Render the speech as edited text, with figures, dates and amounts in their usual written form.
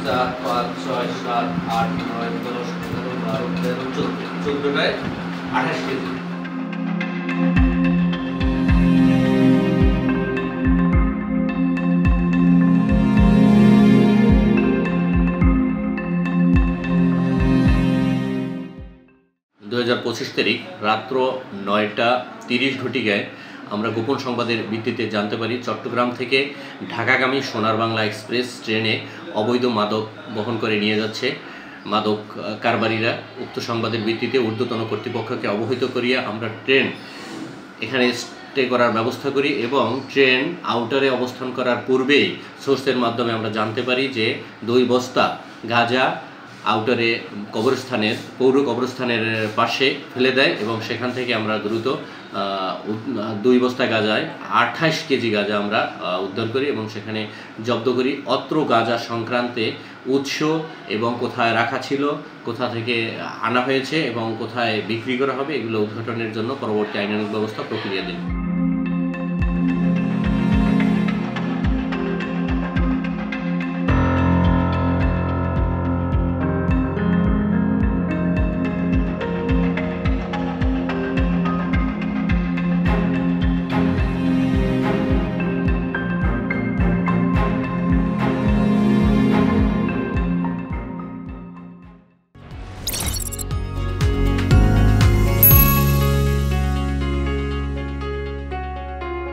4, 5, 6, 7, 8, 9, 10, 11, 12, 13, 14 14টায় 28 KG. তারিখ রাত্র 9:30 ঘটিকায় আমরা গোপন সংবাদের ভিত্তিতে জানতে পারি চট্টগ্রাম থেকে ঢাকাগামী সোনার বাংলা এক্সপ্রেস ট্রেনে অবৈধ মাদক বহন করে নিয়ে যাচ্ছে মাদক কারবারিরা। উক্ত সংবাদের ভিত্তিতে ঊর্ধ্বতন কর্তৃপক্ষকে অবহিত করিয়া আমরা ট্রেন এখানে স্টে করার ব্যবস্থা করি এবং ট্রেন আউটারে অবস্থান করার পূর্বেই সোর্সের মাধ্যমে আমরা জানতে পারি যে 2 বস্তা গাঁজা আউটারে কবরস্থানের পৌর কবরস্থানের পাশে ফেলে দেয় এবং সেখান থেকে আমরা দ্রুত 2 বস্তা গাঁজায় 28 কেজি গাঁজা আমরা উদ্ধার করি এবং সেখানে জব্দ করি। অত্র গাঁজা সংক্রান্তে উৎস এবং কোথায় রাখা ছিল, কোথা থেকে আনা হয়েছে এবং কোথায় বিক্রি করা হবে এগুলো উদ্ঘাটনের জন্য পরবর্তী আইনানুগ ব্যবস্থা প্রক্রিয়া দিন।